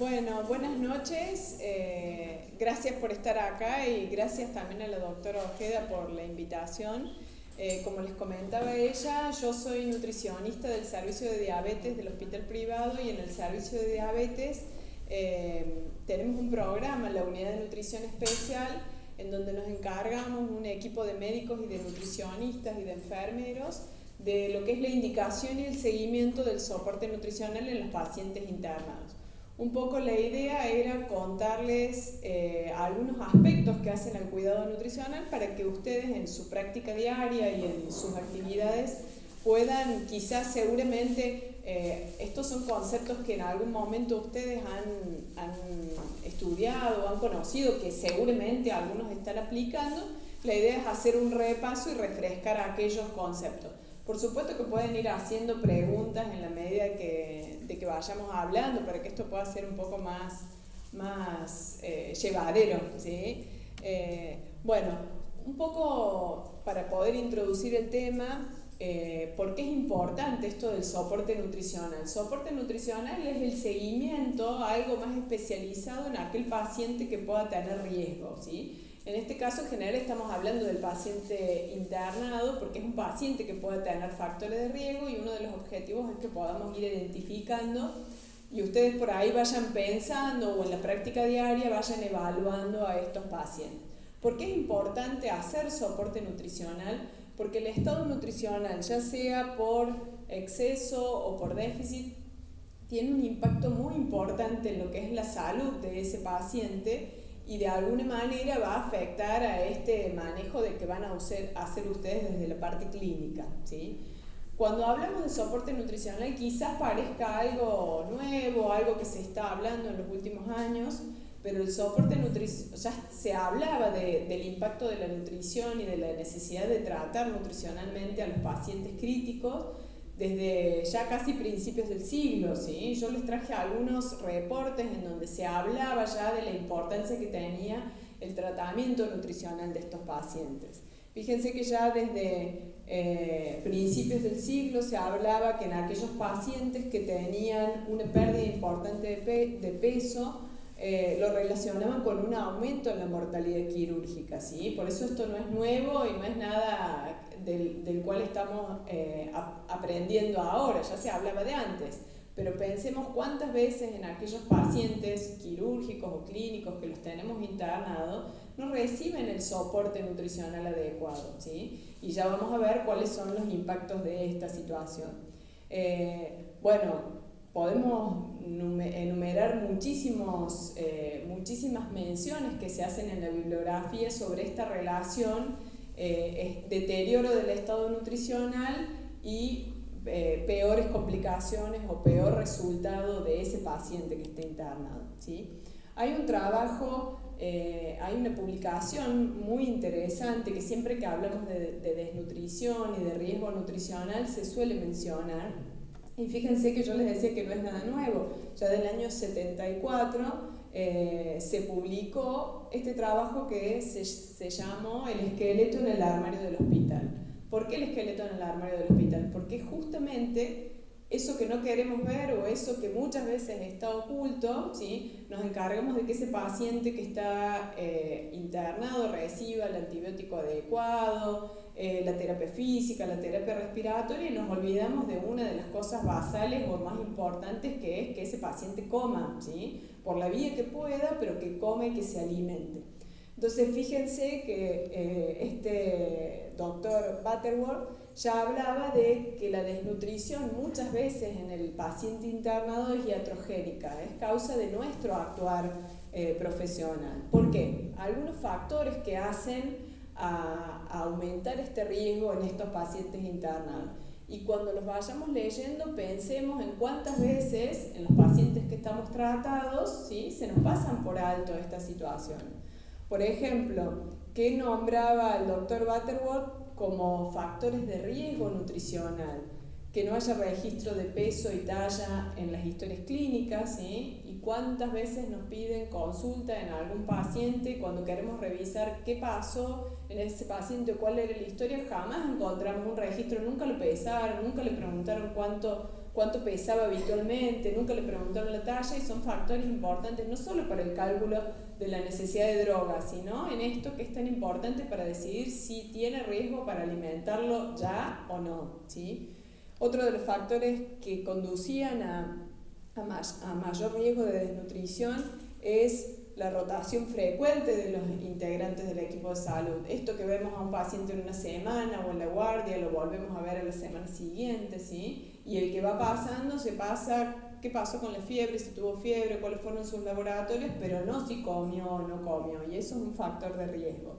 Bueno, buenas noches. Gracias por estar acá y gracias también a la doctora Ojeda por la invitación. Como les comentaba ella, yo soy nutricionista del servicio de diabetes del hospital privado y en el servicio de diabetes tenemos un programa, la unidad de nutrición especial, en donde nos encargamos un equipo de médicos y de nutricionistas y de enfermeros de lo que es la indicación y el seguimiento del soporte nutricional en los pacientes internados. Un poco la idea era contarles algunos aspectos que hacen al cuidado nutricional para que ustedes en su práctica diaria y en sus actividades puedan, quizás seguramente, estos son conceptos que en algún momento ustedes han estudiado o han conocido, que seguramente algunos están aplicando. La idea es hacer un repaso y refrescar aquellos conceptos. Por supuesto que pueden ir haciendo preguntas en la medida de que vayamos hablando para que esto pueda ser un poco más llevadero, ¿sí? Bueno, un poco para poder introducir el tema, ¿por qué es importante esto del soporte nutricional? El soporte nutricional es el seguimiento, algo más especializado en aquel paciente que pueda tener riesgo, ¿sí? En este caso en general estamos hablando del paciente internado porque es un paciente que puede tener factores de riesgo y uno de los objetivos es que podamos ir identificando y ustedes por ahí vayan pensando o en la práctica diaria vayan evaluando a estos pacientes. ¿Por qué es importante hacer soporte nutricional? Porque el estado nutricional, ya sea por exceso o por déficit, tiene un impacto muy importante en lo que es la salud de ese paciente y de alguna manera va a afectar a este manejo de que van a hacer ustedes desde la parte clínica, ¿sí? Cuando hablamos de soporte nutricional quizás parezca algo nuevo, algo que se está hablando en los últimos años, pero el soporte nutricional, ya se hablaba del impacto de la nutrición y de la necesidad de tratar nutricionalmente a los pacientes críticos desde ya casi principios del siglo, ¿sí? Yo les traje algunos reportes en donde se hablaba ya de la importancia que tenía el tratamiento nutricional de estos pacientes. Fíjense que ya desde principios del siglo se hablaba que en aquellos pacientes que tenían una pérdida importante de peso, lo relacionaban con un aumento en la mortalidad quirúrgica, ¿sí? Por eso esto no es nuevo y no es nada del cual estamos aprendiendo ahora, ya se hablaba de antes, pero pensemos cuántas veces en aquellos pacientes quirúrgicos o clínicos que los tenemos internados no reciben el soporte nutricional adecuado, ¿sí? Y ya vamos a ver cuáles son los impactos de esta situación. Bueno, podemos enumerar muchísimas menciones que se hacen en la bibliografía sobre esta relación, deterioro del estado nutricional y peores complicaciones o peor resultado de ese paciente que está internado, ¿sí? Hay un trabajo, hay una publicación muy interesante que siempre que hablamos de desnutrición y de riesgo nutricional se suele mencionar. Y fíjense que yo les decía que no es nada nuevo, ya del año 74 se publicó este trabajo que se llamó El esqueleto en el armario del hospital. ¿Por qué el esqueleto en el armario del hospital? Porque justamente eso que no queremos ver o eso que muchas veces está oculto, ¿sí? Nos encargamos de que ese paciente que está internado reciba el antibiótico adecuado, la terapia física, la terapia respiratoria, y nos olvidamos de una de las cosas basales o más importantes, que es que ese paciente coma, ¿sí? Por la vía que pueda, pero que come y que se alimente. Entonces fíjense que este doctor Butterworth ya hablaba de que la desnutrición muchas veces en el paciente internado es iatrogénica, es causa de nuestro actuar profesional. ¿Por qué? Algunos factores que hacen a aumentar este riesgo en estos pacientes internados. Y cuando los vayamos leyendo, pensemos en cuántas veces en los pacientes que estamos tratados, ¿sí?, se nos pasan por alto estas situaciones. Por ejemplo, ¿qué nombraba el doctor Butterworth como factores de riesgo nutricional? Que no haya registro de peso y talla en las historias clínicas, ¿sí? Y cuántas veces nos piden consulta en algún paciente cuando queremos revisar qué pasó en ese paciente, cuál era la historia, jamás encontramos un registro, nunca lo pesaron, nunca le preguntaron cuánto cuánto pesaba habitualmente, nunca le preguntaron la talla, y son factores importantes no solo para el cálculo de la necesidad de droga, sino en esto que es tan importante para decidir si tiene riesgo para alimentarlo ya o no, ¿sí? Otro de los factores que conducían a mayor riesgo de desnutrición es la rotación frecuente de los integrantes del equipo de salud. Esto que vemos a un paciente en una semana o en la guardia, lo volvemos a ver a la semana siguiente, ¿sí? Y el que va pasando se pasa qué pasó con la fiebre, si tuvo fiebre, cuáles fueron sus laboratorios, pero no si comió o no comió, y eso es un factor de riesgo.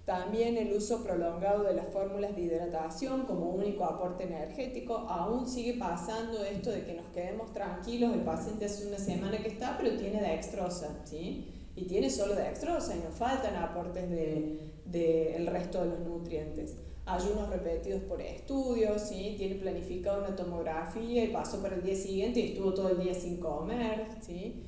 También el uso prolongado de las fórmulas de hidratación como único aporte energético. Aún sigue pasando esto de que nos quedemos tranquilos, el paciente hace una semana que está, pero tiene dextrosa, ¿sí? Y tiene solo dextrosa y nos faltan aportes del resto de los nutrientes. Ayunos repetidos por estudios, ¿sí? Tiene planificado una tomografía y pasó para el día siguiente y estuvo todo el día sin comer, ¿sí?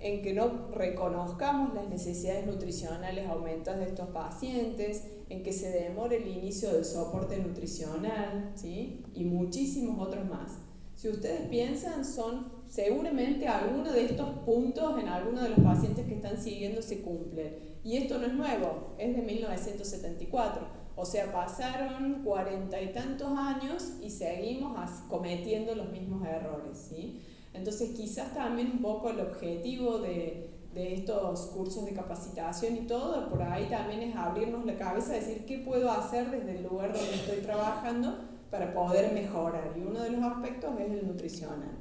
En que no reconozcamos las necesidades nutricionales aumentadas de estos pacientes, en que se demore el inicio del soporte nutricional, ¿sí? Y muchísimos otros más. Si ustedes piensan, son seguramente algunos de estos puntos en algunos de los pacientes que están siguiendo se cumplen. Y esto no es nuevo, es de 1974. O sea, pasaron 40 y tantos años y seguimos cometiendo los mismos errores, ¿sí? Entonces quizás también un poco el objetivo de estos cursos de capacitación y todo, por ahí también es abrirnos la cabeza, decir qué puedo hacer desde el lugar donde estoy trabajando para poder mejorar, y uno de los aspectos es el nutricional.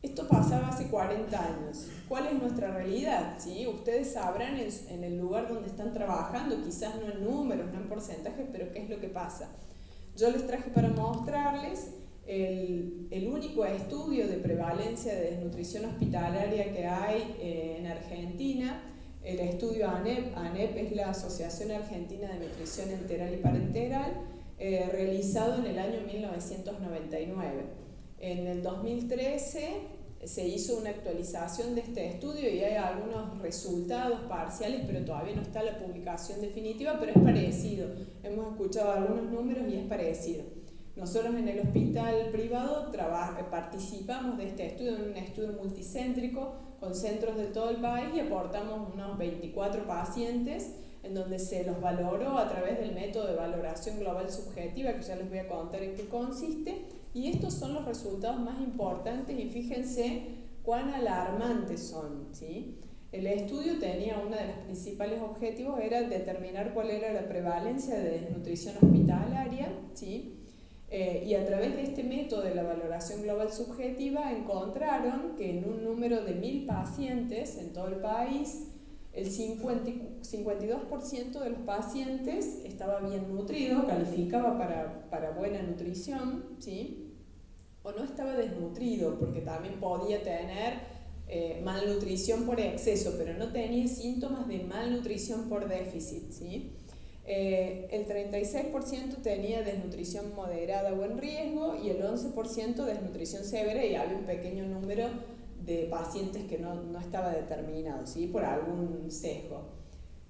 Esto pasaba hace 40 años. ¿Cuál es nuestra realidad? ¿Sí? Ustedes sabrán en el lugar donde están trabajando, quizás no en números, no en porcentajes, pero qué es lo que pasa. Yo les traje para mostrarles el único estudio de prevalencia de desnutrición hospitalaria que hay en Argentina, el estudio ANEP. ANEP es la Asociación Argentina de Nutrición Enteral y Parenteral, realizado en el año 1999. En el 2013 se hizo una actualización de este estudio y hay algunos resultados parciales, pero todavía no está la publicación definitiva, pero es parecido. Hemos escuchado algunos números y es parecido. Nosotros en el hospital privado participamos de este estudio, en un estudio multicéntrico con centros de todo el país, y aportamos unos 24 pacientes en donde se los valoró a través del método de valoración global subjetiva, que ya les voy a contar en qué consiste, y estos son los resultados más importantes y fíjense cuán alarmantes son, ¿sí? El estudio tenía uno de los principales objetivos, era determinar cuál era la prevalencia de desnutrición hospitalaria, ¿sí? Y a través de este método de la valoración global subjetiva encontraron que en un número de 1000 pacientes en todo el país, el 52% de los pacientes estaba bien nutrido, calificaba para buena nutrición, ¿sí? O no estaba desnutrido, porque también podía tener malnutrición por exceso, pero no tenía síntomas de malnutrición por déficit, ¿sí? El 36% tenía desnutrición moderada o en riesgo, y el 11% desnutrición severa, y había un pequeño número de pacientes que no estaba determinado, ¿sí? Por algún sesgo.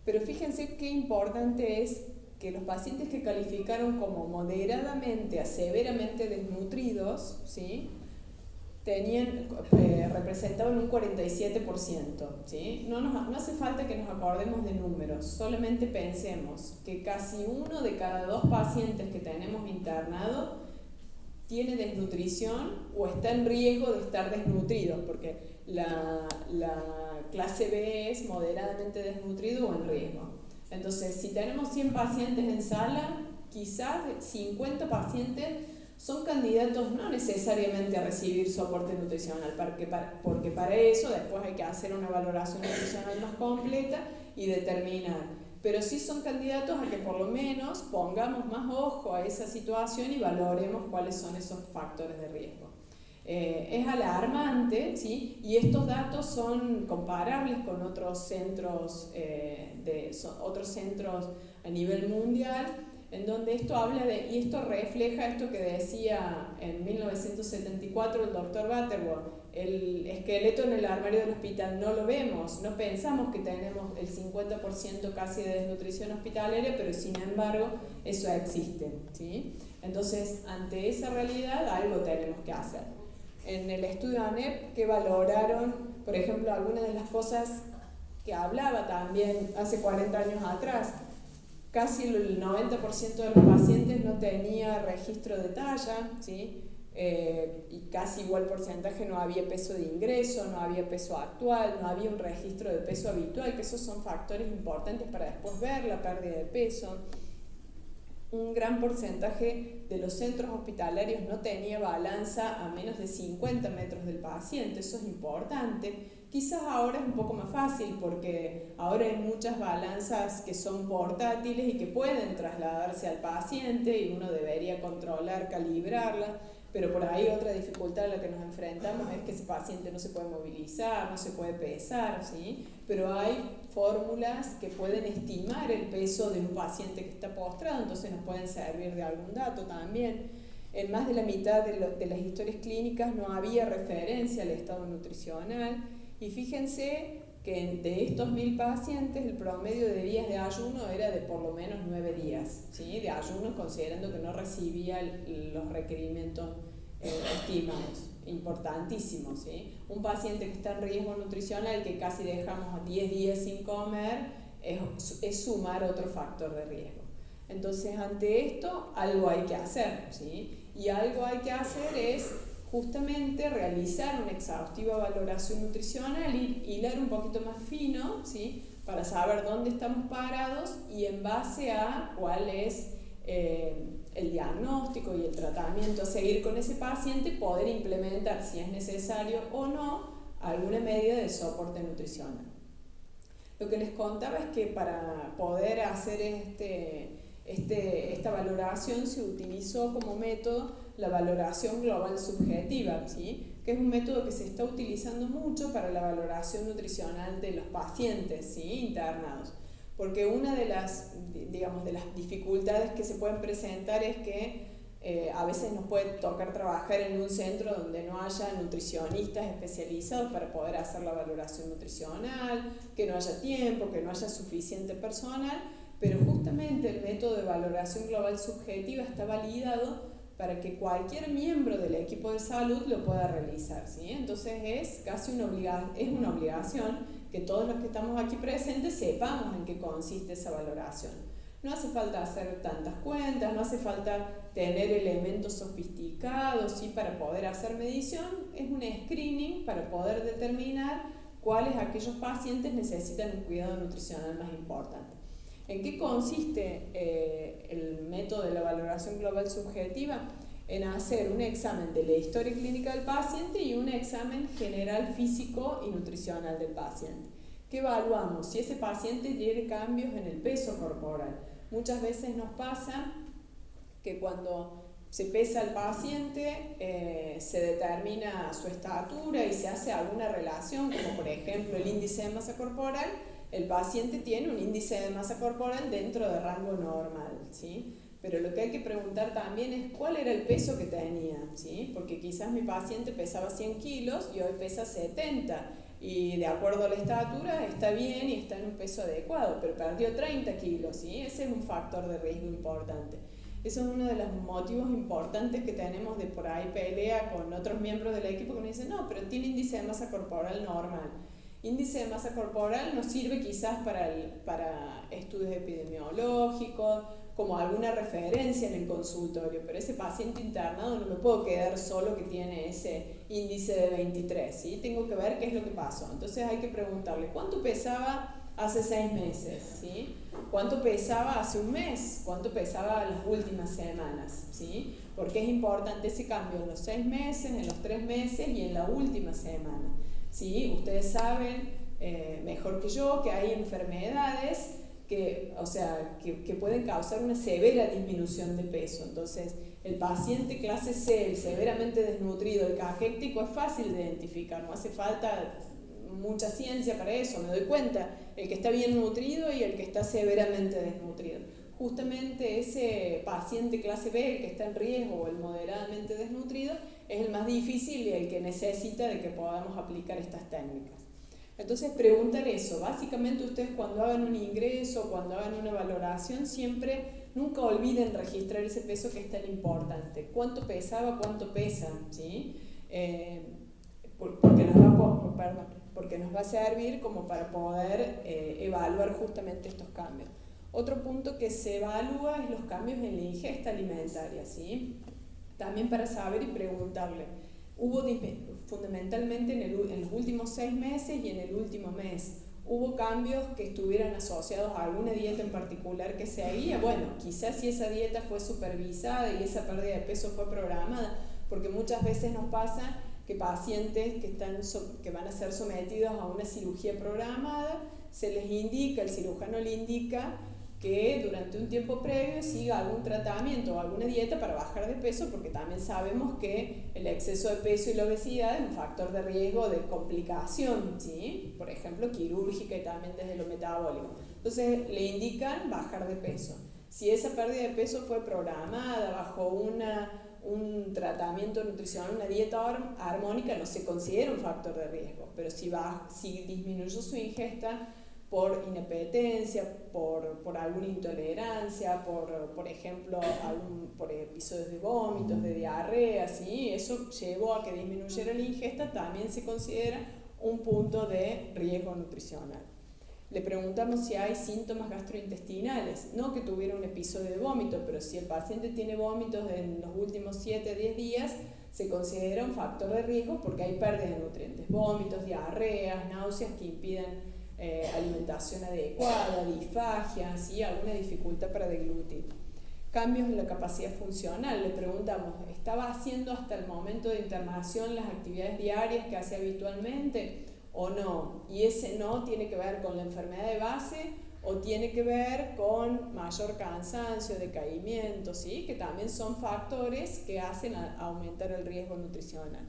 Pero fíjense qué importante es que los pacientes que calificaron como moderadamente a severamente desnutridos, ¿sí? Representaban un 47%, ¿sí? No hace falta que nos acordemos de números, solamente pensemos que casi 1 de cada 2 pacientes que tenemos internado tiene desnutrición o está en riesgo de estar desnutridos, porque la clase B es moderadamente desnutrido o en riesgo. Entonces, si tenemos 100 pacientes en sala, quizás 50 pacientes son candidatos no necesariamente a recibir soporte nutricional, porque para eso después hay que hacer una valoración nutricional más completa y determinar. Pero sí son candidatos a que por lo menos pongamos más ojo a esa situación y valoremos cuáles son esos factores de riesgo. Es alarmante, ¿sí? Y estos datos son comparables con otros centros, otros centros a nivel mundial, en donde esto habla y esto refleja esto que decía en 1974 el doctor Butterworth, el esqueleto en el armario del hospital no lo vemos, no pensamos que tenemos el 50% casi de desnutrición hospitalaria, pero sin embargo eso existe, ¿sí? Entonces, ante esa realidad algo tenemos que hacer. En el estudio ANEP, que valoraron, por ejemplo, algunas de las cosas que hablaba también hace 40 años atrás, casi el 90% de los pacientes no tenía registro de talla, ¿sí? Y casi igual porcentaje no había peso de ingreso, no había peso actual, no había un registro de peso habitual, que esos son factores importantes para después ver la pérdida de peso. Un gran porcentaje de los centros hospitalarios no tenía balanza a menos de 50 metros del paciente, eso es importante. Quizás ahora es un poco más fácil porque ahora hay muchas balanzas que son portátiles y que pueden trasladarse al paciente y uno debería controlar, calibrarla, pero por ahí otra dificultad a la que nos enfrentamos es que ese paciente no se puede movilizar, no se puede pesar, ¿sí? Pero hay fórmulas que pueden estimar el peso de un paciente que está postrado, entonces nos pueden servir de algún dato también. En más de la mitad de las historias clínicas no había referencia al estado nutricional. Y fíjense que de estos 1000 pacientes el promedio de días de ayuno era de por lo menos 9 días, ¿sí? De ayuno considerando que no recibía los requerimientos estimados, importantísimos, ¿sí? Un paciente que está en riesgo nutricional, que casi dejamos 10 días sin comer, es sumar otro factor de riesgo. Entonces, ante esto, algo hay que hacer, ¿sí? Y algo hay que hacer es justamente realizar una exhaustiva valoración nutricional y hilar un poquito más fino, ¿sí? Para saber dónde estamos parados y en base a cuál es el diagnóstico y el tratamiento a seguir con ese paciente, poder implementar, si es necesario o no, alguna medida de soporte nutricional. Lo que les contaba es que para poder hacer esta valoración se utilizó como método la valoración global subjetiva, ¿sí? Que es un método que se está utilizando mucho para la valoración nutricional de los pacientes, ¿sí? Internados. Porque una de las dificultades que se pueden presentar es que a veces nos puede tocar trabajar en un centro donde no haya nutricionistas especializados para poder hacer la valoración nutricional, que no haya tiempo, que no haya suficiente personal, pero justamente el método de valoración global subjetiva está validado para que cualquier miembro del equipo de salud lo pueda realizar, ¿sí? Entonces es casi una obligación que todos los que estamos aquí presentes sepamos en qué consiste esa valoración. No hace falta hacer tantas cuentas, no hace falta tener elementos sofisticados, ¿sí? Para poder hacer medición, es un screening para poder determinar cuáles aquellos pacientes necesitan un cuidado nutricional más importante. ¿En qué consiste el método de la valoración global subjetiva? En hacer un examen de la historia clínica del paciente y un examen general físico y nutricional del paciente. ¿Qué evaluamos? Si ese paciente tiene cambios en el peso corporal. Muchas veces nos pasa que cuando se pesa al paciente, se determina su estatura y se hace alguna relación, como por ejemplo el índice de masa corporal. El paciente tiene un índice de masa corporal dentro de rango normal, ¿sí? Pero lo que hay que preguntar también es cuál era el peso que tenía, ¿sí? Porque quizás mi paciente pesaba 100 kilos y hoy pesa 70, y de acuerdo a la estatura está bien y está en un peso adecuado, pero perdió 30 kilos, ¿sí? Ese es un factor de riesgo importante. Eso es uno de los motivos importantes que tenemos de por ahí pelea con otros miembros del equipo que nos dicen, no, pero tiene índice de masa corporal normal. Índice de masa corporal nos sirve quizás para estudios epidemiológicos, como alguna referencia en el consultorio, pero ese paciente internado no me puedo quedar solo que tiene ese índice de 23, ¿sí? Tengo que ver qué es lo que pasó. Entonces hay que preguntarle, ¿cuánto pesaba hace 6 meses? ¿Sí? ¿Cuánto pesaba hace un mes? ¿Cuánto pesaba las últimas semanas? ¿Sí? Porque es importante ese cambio en los 6 meses, en los 3 meses y en la última semana. ¿Sí? Ustedes saben mejor que yo que hay enfermedades que pueden causar una severa disminución de peso. Entonces, el paciente clase C, el severamente desnutrido, el cajéctico, es fácil de identificar, no hace falta mucha ciencia para eso, me doy cuenta, el que está bien nutrido y el que está severamente desnutrido. justamente ese paciente clase B, el que está en riesgo o el moderadamente desnutrido, es el más difícil y el que necesita de que podamos aplicar estas técnicas. Entonces preguntar eso, básicamente ustedes cuando hagan un ingreso, cuando hagan una valoración, siempre nunca olviden registrar ese peso que es tan importante. ¿Cuánto pesaba? ¿Cuánto pesa? ¿Sí? Porque nos va a servir como para poder evaluar justamente estos cambios. Otro punto que se evalúa es los cambios en la ingesta alimentaria, ¿sí? También para saber y preguntarle. Hubo fundamentalmente en los últimos 6 meses y en el último mes. ¿Hubo cambios que estuvieran asociados a alguna dieta en particular que seguía? Bueno, quizás si esa dieta fue supervisada y esa pérdida de peso fue programada, porque muchas veces nos pasa que pacientes que van a ser sometidos a una cirugía programada, se les indica, el cirujano le indica que durante un tiempo previo siga algún tratamiento o alguna dieta para bajar de peso, porque también sabemos que el exceso de peso y la obesidad es un factor de riesgo de complicación, ¿sí? Por ejemplo, quirúrgica y también desde lo metabólico. Entonces le indican bajar de peso. Si esa pérdida de peso fue programada bajo un tratamiento nutricional, una dieta armónica, no se considera un factor de riesgo, pero si disminuyó su ingesta por inapetencia, por alguna intolerancia, por ejemplo, por episodios de vómitos, de diarrea, ¿sí? Eso llevó a que disminuyera la ingesta, también se considera un punto de riesgo nutricional. Le preguntamos si hay síntomas gastrointestinales, no que tuviera un episodio de vómito, pero si el paciente tiene vómitos en los últimos 7 a 10 días, se considera un factor de riesgo porque hay pérdida de nutrientes, vómitos, diarreas, náuseas que impiden alimentación adecuada, disfagia, ¿sí? Alguna dificultad para deglutir. Cambios en la capacidad funcional, le preguntamos, ¿estaba haciendo hasta el momento de internación las actividades diarias que hace habitualmente o no? Y ese no tiene que ver con la enfermedad de base o tiene que ver con mayor cansancio, decaimiento, ¿sí? Que también son factores que hacen aumentar el riesgo nutricional.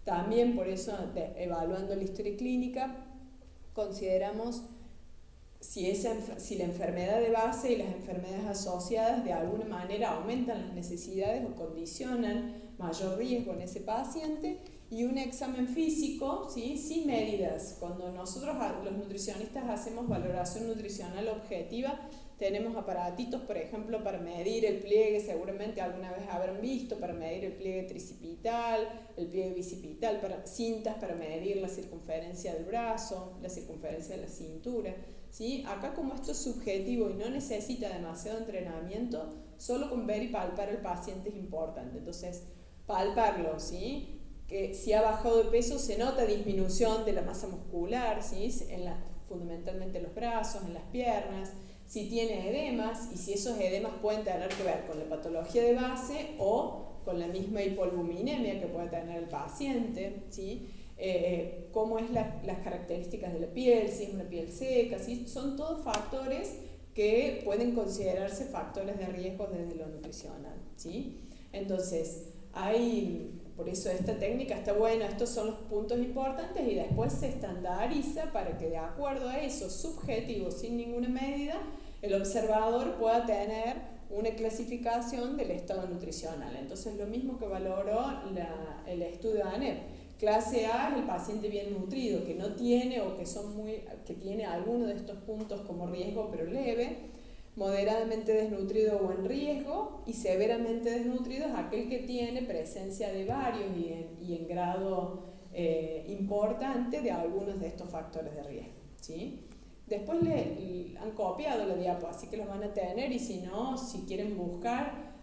También por eso, evaluando la historia clínica, consideramos si la enfermedad de base y las enfermedades asociadas de alguna manera aumentan las necesidades o condicionan mayor riesgo en ese paciente, y un examen físico, ¿sí? Sin medidas. Cuando nosotros los nutricionistas hacemos valoración nutricional objetiva, tenemos aparatitos, por ejemplo, para medir el pliegue, seguramente alguna vez habrán visto, para medir el pliegue tricipital, el pliegue bicipital, cintas para medir la circunferencia del brazo, la circunferencia de la cintura, ¿sí? Acá, como esto es subjetivo y no necesita demasiado entrenamiento, solo con ver y palpar al paciente es importante. Entonces, palparlo, ¿sí? Que si ha bajado de peso se nota disminución de la masa muscular, ¿sí? Fundamentalmente en los brazos, en las piernas, si tiene edemas y si esos edemas pueden tener que ver con la patología de base o con la misma hipoalbuminemia que puede tener el paciente, ¿sí? Cómo es las características de la piel, si es una piel seca, ¿sí? Son todos factores que pueden considerarse factores de riesgo desde lo nutricional, ¿sí? Entonces, por eso esta técnica está buena, estos son los puntos importantes, y después se estandariza para que, de acuerdo a eso subjetivo, sin ninguna medida, el observador pueda tener una clasificación del estado nutricional. Entonces, lo mismo que valoró el estudio de ANEP. Clase A es el paciente bien nutrido, que no tiene o que tiene alguno de estos puntos como riesgo pero leve. Moderadamente desnutrido o en riesgo, y severamente desnutrido es aquel que tiene presencia de varios y en grado importante de algunos de estos factores de riesgo, ¿sí? Después le han copiado la diapo, así que los van a tener, y si no, si quieren buscar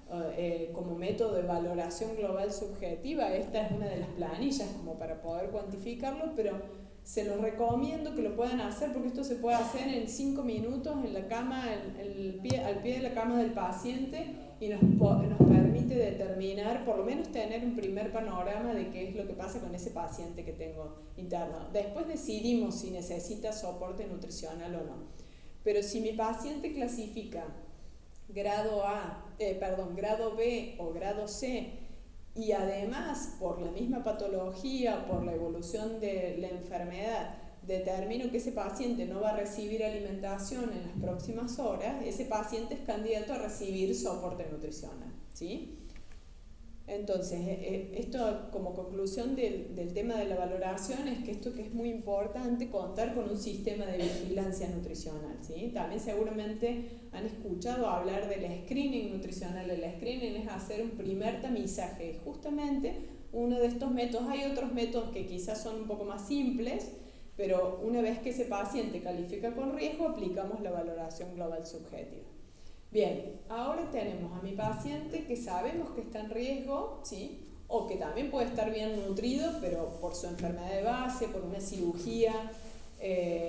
como método de valoración global subjetiva, esta es una de las planillas como para poder cuantificarlo, pero se los recomiendo que lo puedan hacer porque esto se puede hacer en 5 minutos en la cama, al pie de la cama del paciente, y nos permite determinar, por lo menos tener un primer panorama de qué es lo que pasa con ese paciente que tengo interno. Después decidimos si necesita soporte nutricional o no. Pero si mi paciente clasifica grado B o grado C, y además por la misma patología, por la evolución de la enfermedad, determino que ese paciente no va a recibir alimentación en las próximas horas, ese paciente es candidato a recibir soporte nutricional, ¿sí? Entonces, esto como conclusión del tema de la valoración es que esto que es muy importante, contar con un sistema de vigilancia nutricional, ¿sí? También seguramente han escuchado hablar del screening nutricional. El screening es hacer un primer tamizaje, y justamente uno de estos métodos, hay otros métodos que quizás son un poco más simples, pero una vez que ese paciente califica con riesgo, aplicamos la valoración global subjetiva. Bien, ahora tenemos a mi paciente que sabemos que está en riesgo, ¿sí? O que también puede estar bien nutrido, pero por su enfermedad de base, por una cirugía,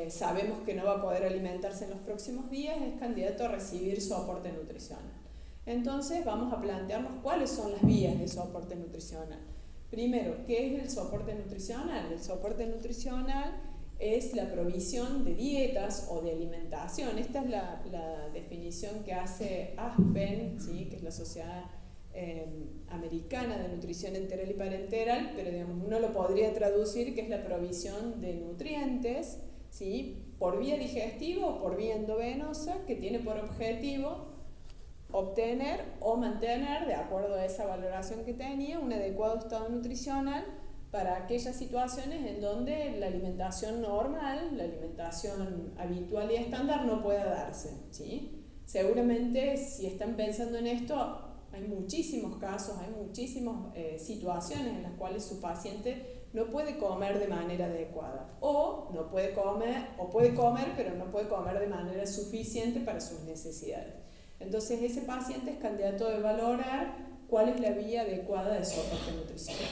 sabemos que no va a poder alimentarse en los próximos días, es candidato a recibir soporte nutricional. Entonces vamos a plantearnos cuáles son las vías de soporte nutricional. Primero, ¿qué es el soporte nutricional? El soporte nutricional es la provisión de dietas o de alimentación. Esta es la definición que hace ASPEN, ¿sí? Que es la Sociedad Americana de Nutrición Enteral y Parenteral, pero digamos, uno lo podría traducir que es la provisión de nutrientes, ¿sí? Por vía digestiva o por vía endovenosa, que tiene por objetivo obtener o mantener, de acuerdo a esa valoración que tenía, un adecuado estado nutricional para aquellas situaciones en donde la alimentación normal, la alimentación habitual y estándar no pueda darse, ¿sí? Seguramente si están pensando en esto, hay muchísimos casos, hay muchísimas situaciones en las cuales su paciente no puede comer de manera adecuada o no puede comer, o puede comer pero no puede comer de manera suficiente para sus necesidades. Entonces ese paciente es candidato de valorar cuál es la vía adecuada de soporte nutricional.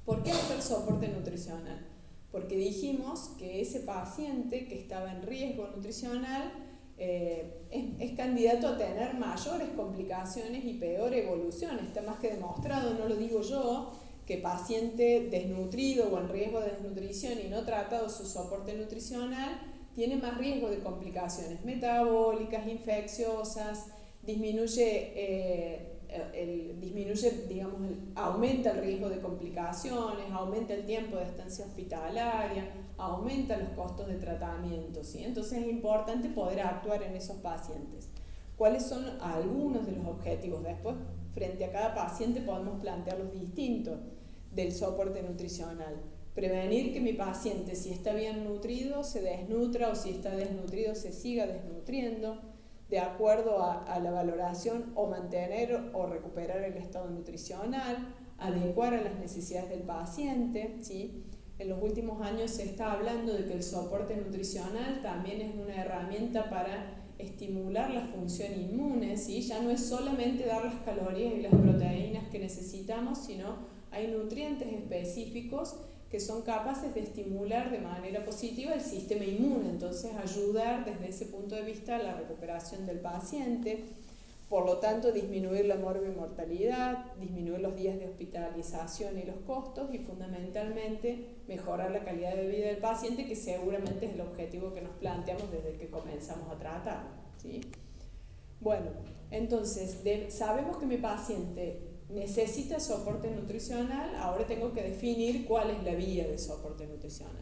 ¿Por qué hacer soporte nutricional? Porque dijimos que ese paciente que estaba en riesgo nutricional es candidato a tener mayores complicaciones y peor evolución. Está más que demostrado, no lo digo yo, que paciente desnutrido o en riesgo de desnutrición y no tratado su soporte nutricional tiene más riesgo de complicaciones metabólicas, infecciosas, digamos, aumenta el riesgo de complicaciones, aumenta el tiempo de estancia hospitalaria, aumenta los costos de tratamiento, ¿sí? Entonces es importante poder actuar en esos pacientes. ¿Cuáles son algunos de los objetivos? Después, frente a cada paciente podemos plantear los distintos del soporte nutricional. Prevenir que mi paciente, si está bien nutrido, se desnutra, o si está desnutrido, se siga desnutriendo, de acuerdo a la valoración, o mantener o recuperar el estado nutricional, adecuar a las necesidades del paciente, ¿sí? En los últimos años se está hablando de que el soporte nutricional también es una herramienta para estimular la función inmune, ¿sí? Ya no es solamente dar las calorías y las proteínas que necesitamos, sino hay nutrientes específicos que son capaces de estimular de manera positiva el sistema inmune, entonces ayudar desde ese punto de vista a la recuperación del paciente, por lo tanto disminuir la morbimortalidad, disminuir los días de hospitalización y los costos, y fundamentalmente mejorar la calidad de vida del paciente, que seguramente es el objetivo que nos planteamos desde que comenzamos a tratar, ¿sí? Bueno, entonces sabemos que mi paciente necesita soporte nutricional, ahora tengo que definir cuál es la vía de soporte nutricional.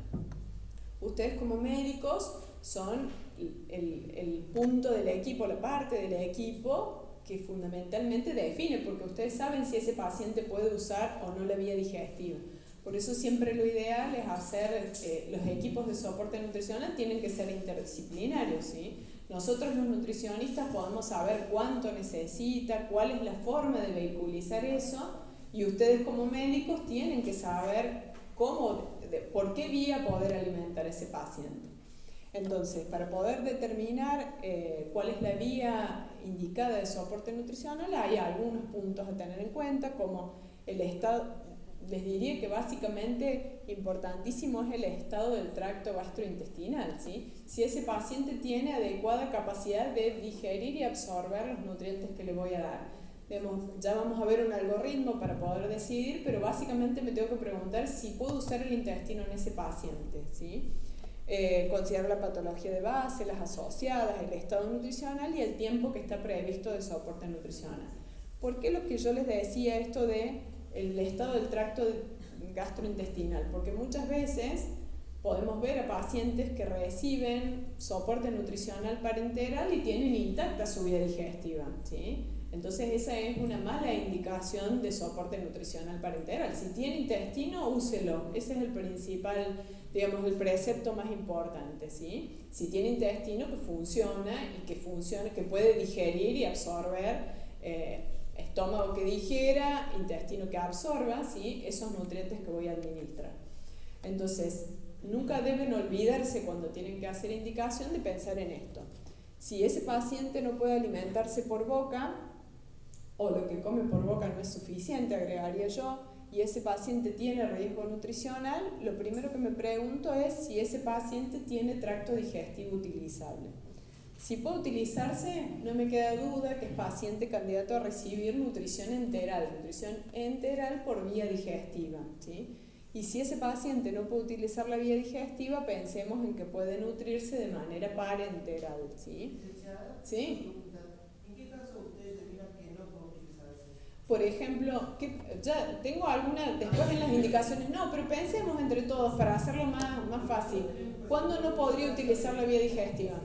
Ustedes como médicos son el punto del equipo, la parte del equipo que fundamentalmente define, porque ustedes saben si ese paciente puede usar o no la vía digestiva. Por eso siempre lo ideal es hacer, los equipos de soporte nutricional tienen que ser interdisciplinarios, ¿sí? Nosotros los nutricionistas podemos saber cuánto necesita, cuál es la forma de vehiculizar eso, y ustedes como médicos tienen que saber por qué vía poder alimentar a ese paciente. Entonces, para poder determinar cuál es la vía indicada de soporte nutricional, hay algunos puntos a tener en cuenta, como el estado. Les diría que básicamente importantísimo es el estado del tracto gastrointestinal, ¿sí? Si ese paciente tiene adecuada capacidad de digerir y absorber los nutrientes que le voy a dar. Ya vamos a ver un algoritmo para poder decidir, pero básicamente me tengo que preguntar si puedo usar el intestino en ese paciente, ¿sí? Considerar la patología de base, las asociadas, el estado nutricional y el tiempo que está previsto de soporte nutricional. ¿Por qué lo que yo les decía esto de el estado del tracto gastrointestinal? Porque muchas veces podemos ver a pacientes que reciben soporte nutricional parenteral y tienen intacta su vía digestiva, ¿sí? Entonces esa es una mala indicación de soporte nutricional parenteral. Si tiene intestino, úselo. Ese es el principal, digamos, el precepto más importante, ¿sí? Si tiene intestino, que funciona y que funcione, que puede digerir y absorber, estómago que digiera, intestino que absorba, ¿sí? Esos nutrientes que voy a administrar. Entonces, nunca deben olvidarse cuando tienen que hacer indicación de pensar en esto. Si ese paciente no puede alimentarse por boca, o lo que come por boca no es suficiente, agregaría yo, y ese paciente tiene riesgo nutricional, lo primero que me pregunto es si ese paciente tiene tracto digestivo utilizable. Si puede utilizarse, no me queda duda que es paciente candidato a recibir nutrición enteral por vía digestiva, ¿sí? Y si ese paciente no puede utilizar la vía digestiva, pensemos en que puede nutrirse de manera parenteral, ¿sí? ¿Sí? ¿En qué caso ustedes determinan que no puede utilizarse? Por ejemplo, ya tengo alguna, después en las indicaciones, no, pero pensemos entre todos para hacerlo más fácil. ¿Cuándo no podría utilizar la vía digestiva?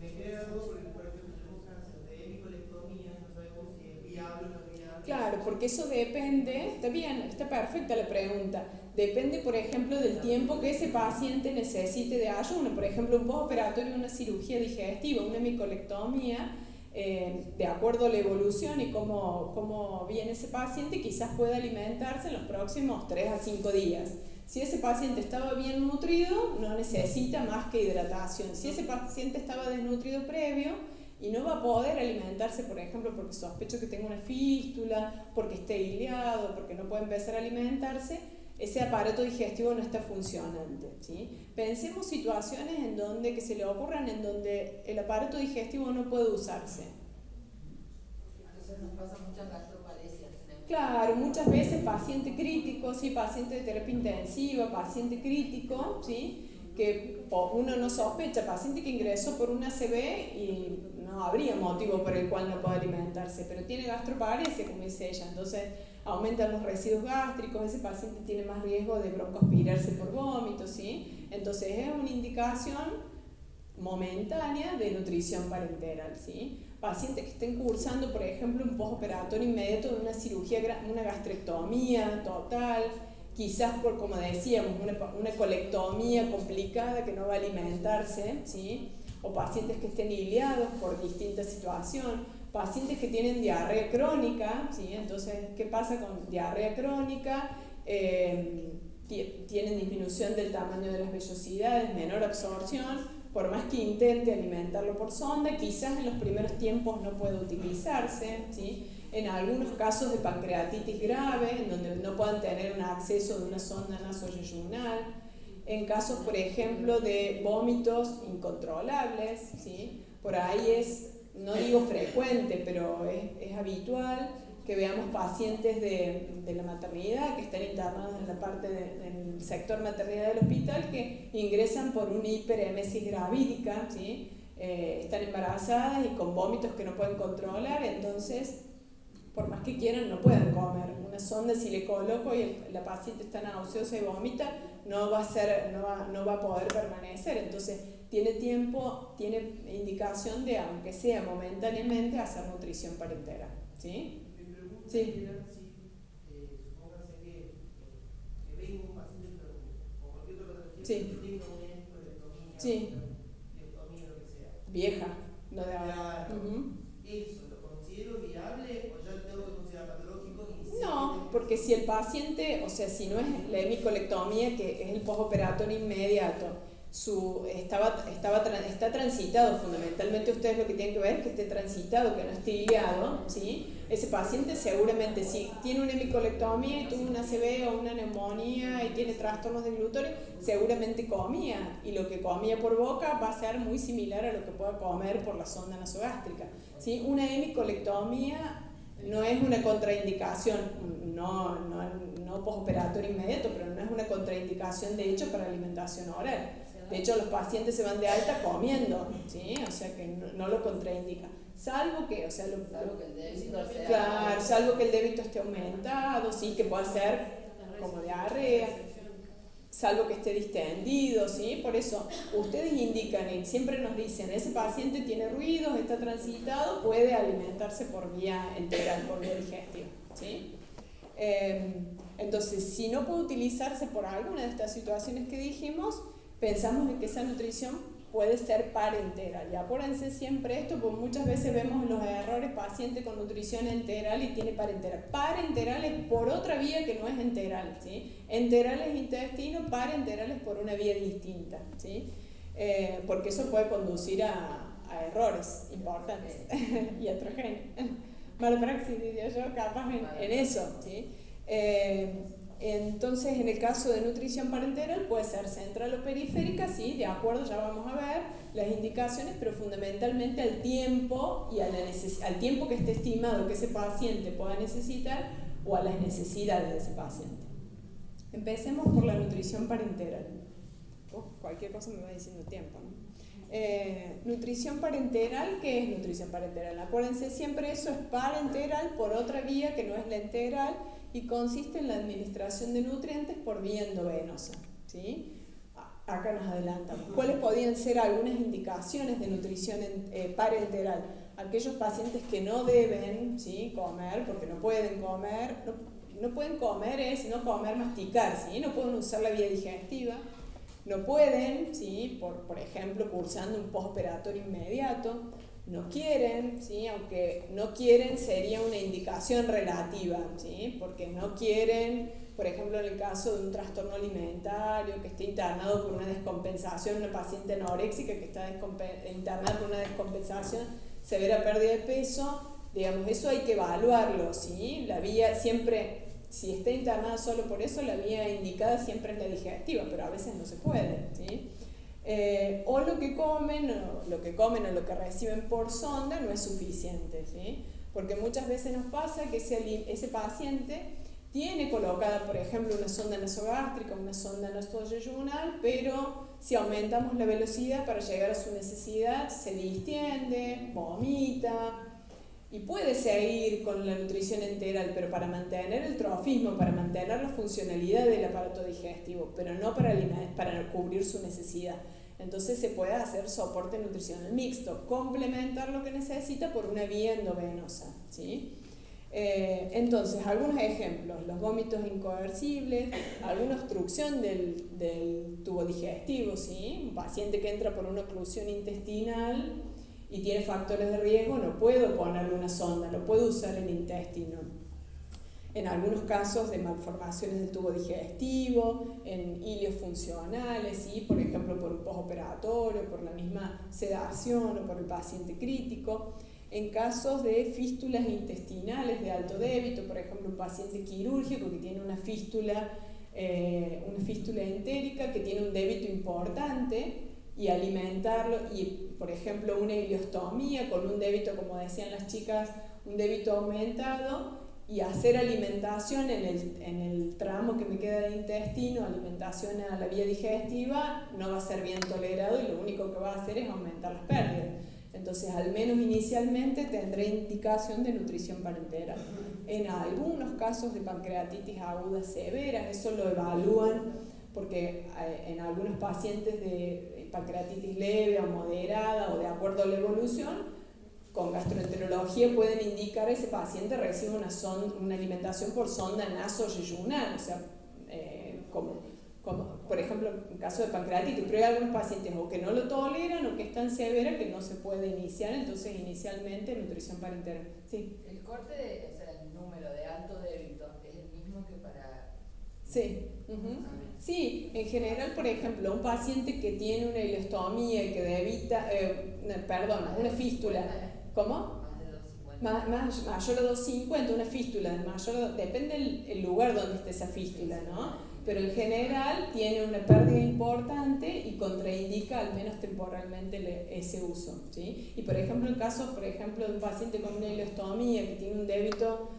Me queda algo porque, por ejemplo, tenemos cáncer de hemicolectomía, no sabemos si es viable o no es viable. Claro, porque eso depende, está bien, está perfecta la pregunta. Depende, por ejemplo, del tiempo que ese paciente necesite de ayuno. Por ejemplo, un postoperatorio, una cirugía digestiva, una hemicolectomía, de acuerdo a la evolución y cómo viene ese paciente, quizás pueda alimentarse en los próximos 3 a 5 días. Si ese paciente estaba bien nutrido, no necesita más que hidratación. Si ese paciente estaba desnutrido previo y no va a poder alimentarse, por ejemplo, porque sospecho que tenga una fístula, porque esté ileado, porque no puede empezar a alimentarse, ese aparato digestivo no está funcionante, ¿sí? Pensemos situaciones en donde, que se le ocurran, en donde el aparato digestivo no puede usarse. Entonces nos pasa muchas gastropalesias. Claro, muchas veces paciente crítico, sí, paciente de terapia intensiva, paciente crítico, ¿sí? Que uno no sospecha, paciente que ingresó por una ACV y no habría motivo por el cual no puede alimentarse, pero tiene gastroparesia, como dice ella, entonces aumentan los residuos gástricos, ese paciente tiene más riesgo de broncoaspirarse por vómitos, ¿sí? Entonces es una indicación momentánea de nutrición parenteral, ¿sí? Pacientes que estén cursando, por ejemplo, un postoperatorio inmediato de una cirugía, una gastrectomía total, quizás por, como decíamos, una colectomía complicada que no va a alimentarse, ¿sí? O pacientes que estén ileados por distinta situación, pacientes que tienen diarrea crónica, ¿sí? Entonces, ¿qué pasa con diarrea crónica? Tienen disminución del tamaño de las vellosidades, menor absorción, por más que intente alimentarlo por sonda, quizás en los primeros tiempos no puede utilizarse, ¿sí? En algunos casos de pancreatitis grave, en donde no puedan tener un acceso de una sonda nasoyeyunal, en casos, por ejemplo, de vómitos incontrolables, ¿sí? Por ahí es, no digo frecuente, pero es habitual que veamos pacientes de la maternidad que están internados en la parte del sector maternidad del hospital que ingresan por una hiperemesis gravídica, ¿sí? Están embarazadas y con vómitos que no pueden controlar, entonces por más que quieran no pueden comer. Una sonda si le coloco y la paciente está nauseosa y vomita, no va a poder permanecer, entonces tiene indicación de, aunque sea momentáneamente, hacer nutrición parenteral, ¿sí? Sí. Supóngase que venga un paciente con cualquier otra patología que tenga una hemicolectomía, diectomía, lo que sea. Vieja, no de ahora. Claro. ¿Eso lo considero viable o ya tengo que considerar patológico? No, porque si el paciente, o sea, si no es la hemicolectomía, que es el postoperatorio inmediato, está transitado, fundamentalmente ustedes lo que tienen que ver es que esté transitado, que no esté ileado, ¿sí? Ese paciente seguramente si tiene una hemicolectomía y tuvo una ACV o una neumonía y tiene trastornos de glutorio, seguramente comía, y lo que comía por boca va a ser muy similar a lo que pueda comer por la sonda nasogástrica, ¿sí? Una hemicolectomía no es una contraindicación, no postoperatorio inmediato, pero no es una contraindicación de hecho para alimentación oral. De hecho, los pacientes se van de alta comiendo, ¿sí? O sea que no lo contraindica. Salvo que, o sea, salvo que el débito sea... Claro, salvo que el débito esté aumentado, sí, que pueda ser como diarrea. salvo que esté distendido, ¿sí? Por eso, ustedes indican y siempre nos dicen, ese paciente tiene ruidos, está transitado, puede alimentarse por vía enteral, por vía digestiva, ¿sí? Entonces, si no puede utilizarse por alguna de estas situaciones que dijimos, pensamos en que esa nutrición puede ser parenteral. Y acuérdense siempre esto, porque muchas veces vemos los errores, paciente con nutrición enteral y tiene parenteral. Parenteral es por otra vía que no es enteral, ¿sí? Enteral es intestino, parenteral es por una vía distinta, ¿sí? Porque eso puede conducir a errores importantes y atrogenios. Mala praxis, diría yo, capaz en eso, ¿sí? Entonces, en el caso de nutrición parenteral puede ser central o periférica, sí, de acuerdo, ya vamos a ver las indicaciones, pero fundamentalmente al tiempo y al tiempo que esté estimado que ese paciente pueda necesitar o a las necesidades de ese paciente. Empecemos por la nutrición parenteral. Cualquier cosa me va diciendo tiempo, ¿no? Nutrición parenteral, ¿qué es nutrición parenteral? Acuérdense siempre eso es parenteral por otra vía que no es la enteral y consiste en la administración de nutrientes por vía endovenosa, ¿sí? Acá nos adelantamos. ¿Cuáles podían ser algunas indicaciones de nutrición parenteral? Aquellos pacientes que no deben, ¿sí?, comer, porque no pueden comer, no pueden comer es no comer, masticar, ¿sí? No pueden usar la vía digestiva. No pueden, ¿sí?, por ejemplo, cursando un postoperatorio inmediato, no quieren, ¿sí?, aunque no quieren sería una indicación relativa, ¿sí?, porque no quieren, por ejemplo, en el caso de un trastorno alimentario, que esté internado por una descompensación, una paciente anoréxica que está internada por una descompensación, severa pérdida de peso, digamos, eso hay que evaluarlo, ¿sí? La vía siempre... Si está internada solo por eso, la vía indicada siempre es la digestiva, pero a veces no se puede, ¿sí? O lo que comen o lo que reciben por sonda no es suficiente, ¿sí? Porque muchas veces nos pasa que ese paciente tiene colocada, por ejemplo, una sonda nasogástrica, una sonda nasoyeyunal, pero si aumentamos la velocidad para llegar a su necesidad, se distiende, vomita. Y puede seguir con la nutrición enteral, pero para mantener el trofismo, para mantener la funcionalidad del aparato digestivo, pero no para cubrir su necesidad. Entonces se puede hacer soporte nutricional mixto, complementar lo que necesita por una vía endovenosa, ¿sí? Entonces, algunos ejemplos: los vómitos incoercibles, alguna obstrucción del tubo digestivo, ¿sí? Un paciente que entra por una oclusión intestinal y tiene factores de riesgo, no puedo ponerle una sonda, no puedo usar el intestino. En algunos casos de malformaciones del tubo digestivo, en ilios funcionales, ¿sí?, por ejemplo por un postoperatorio, por la misma sedación o por el paciente crítico. En casos de fístulas intestinales de alto débito, por ejemplo un paciente quirúrgico que tiene una fístula entérica, que tiene un débito importante, y alimentarlo, y por ejemplo una ileostomía con un débito, como decían las chicas, un débito aumentado, y hacer alimentación en el tramo que me queda de intestino, alimentación a la vía digestiva, no va a ser bien tolerado y lo único que va a hacer es aumentar las pérdidas. Entonces, al menos inicialmente tendré indicación de nutrición parenteral. En algunos casos de pancreatitis aguda severa, eso lo evalúan porque en algunos pacientes de pancreatitis leve o moderada o de acuerdo a la evolución, con gastroenterología pueden indicar a ese paciente recibe una alimentación por sonda nasoyeyunal, o sea, como por ejemplo en caso de pancreatitis, pero hay algunos pacientes o que no lo toleran o que es tan severa que no se puede iniciar, entonces inicialmente nutrición parenteral. Sí. El corte, o sea, el número de alto débito es el mismo que para... Sí. Sí, en general, por ejemplo, un paciente que tiene una ileostomía y que debita, una fístula, ¿cómo? Mayor a 250, una fístula, depende el lugar donde esté esa fístula, ¿no? Pero en general tiene una pérdida importante y contraindica al menos temporalmente ese uso, ¿sí? Y por ejemplo, en casos, por ejemplo, de un paciente con una ileostomía que tiene un débito,